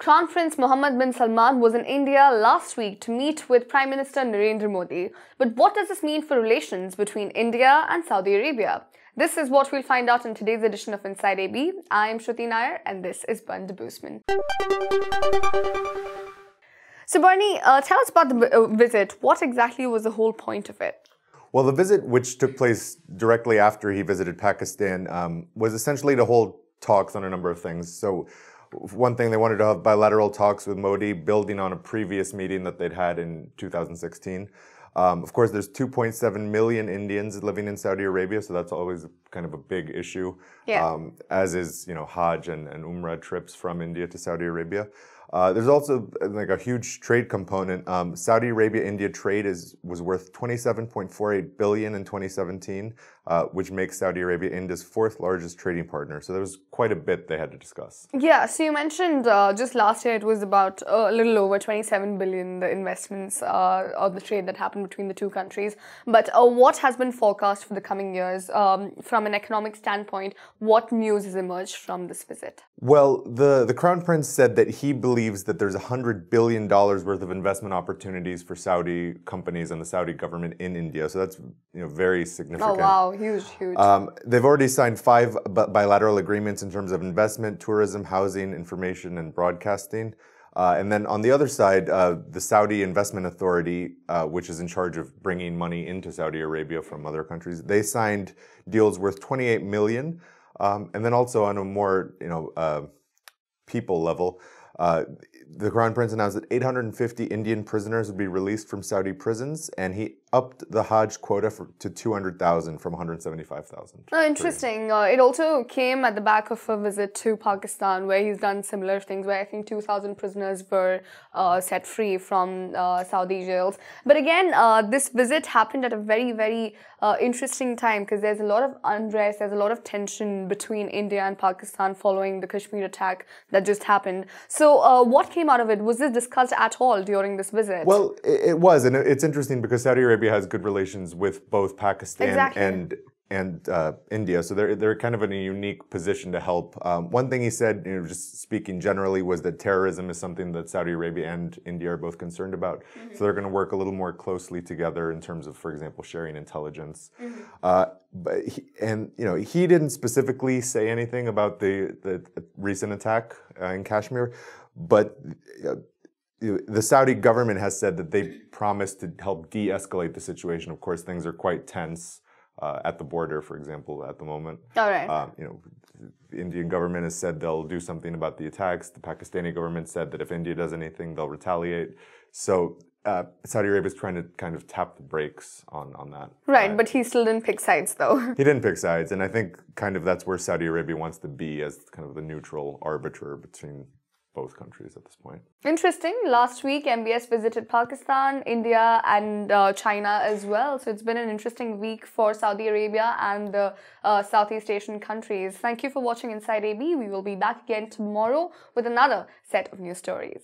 Crown Prince Mohammed bin Salman was in India last week to meet with Prime Minister Narendra Modi. But what does this mean for relations between India and Saudi Arabia? This is what we'll find out in today's edition of Inside AB. I'm Shruti Nair and this is Band Boosman. So Barney, tell us about the visit. What exactly was the whole point of it? Well, the visit, which took place directly after he visited Pakistan, was essentially to hold talks on a number of things. So one thing, they wanted to have bilateral talks with Modi, building on a previous meeting that they'd had in 2016. Of course, there's 2.7 million Indians living in Saudi Arabia, so that's always kind of a big issue, as is, Hajj and Umrah trips from India to Saudi Arabia. There's also like a huge trade component. Saudi Arabia-India trade was worth $27.48 billion in 2017, which makes Saudi Arabia India's fourth largest trading partner. So there was quite a bit they had to discuss. Yeah, so you mentioned just last year it was about a little over 27 billion, the investments or the trade that happened between the two countries. But what has been forecast for the coming years from an economic standpoint? What news has emerged from this visit? Well, the Crown Prince said that he believes that there's $100 billion worth of investment opportunities for Saudi companies and the Saudi government in India. So that's very significant. Oh wow, huge. They've already signed 5 bilateral agreements in terms of investment, tourism, housing, information, and broadcasting. And then on the other side, the Saudi Investment Authority, which is in charge of bringing money into Saudi Arabia from other countries, they signed deals worth $28 million. And then also on a more, people level, the Crown Prince announced that 850 Indian prisoners would be released from Saudi prisons, and he upped the Hajj quota to 200,000 from 175,000. Oh, interesting. It also came at the back of a visit to Pakistan, where he's done similar things, where I think 2,000 prisoners were set free from Saudi jails. But again, this visit happened at a very, very interesting time, because there's a lot of unrest, there's a lot of tension between India and Pakistan following the Kashmir attack that just happened. So what came out of it? Was this discussed at all during this visit? Well, it was, and it's interesting because Saudi Arabia has good relations with both Pakistan and India, so they're kind of in a unique position to help. One thing he said, just speaking generally, was that terrorism is something that Saudi Arabia and India are both concerned about. Mm-hmm. So they're going to work a little more closely together in terms of, for example, sharing intelligence. Mm-hmm. But he didn't specifically say anything about the recent attack in Kashmir, but the Saudi government has said that they promised to help de-escalate the situation. Of course, things are quite tense at the border, for example, at the moment. All right. The Indian government has said they'll do something about the attacks. The Pakistani government said that if India does anything, they'll retaliate. So Saudi Arabia is trying to kind of tap the brakes on that. Right, but he still didn't pick sides, though. He didn't pick sides, and I think kind of that's where Saudi Arabia wants to be, as kind of the neutral arbiter between both countries at this point. Interesting. Last week, MBS visited Pakistan, India, and China as well. So it's been an interesting week for Saudi Arabia and the Southeast Asian countries. Thank you for watching Inside AB. We will be back again tomorrow with another set of news stories.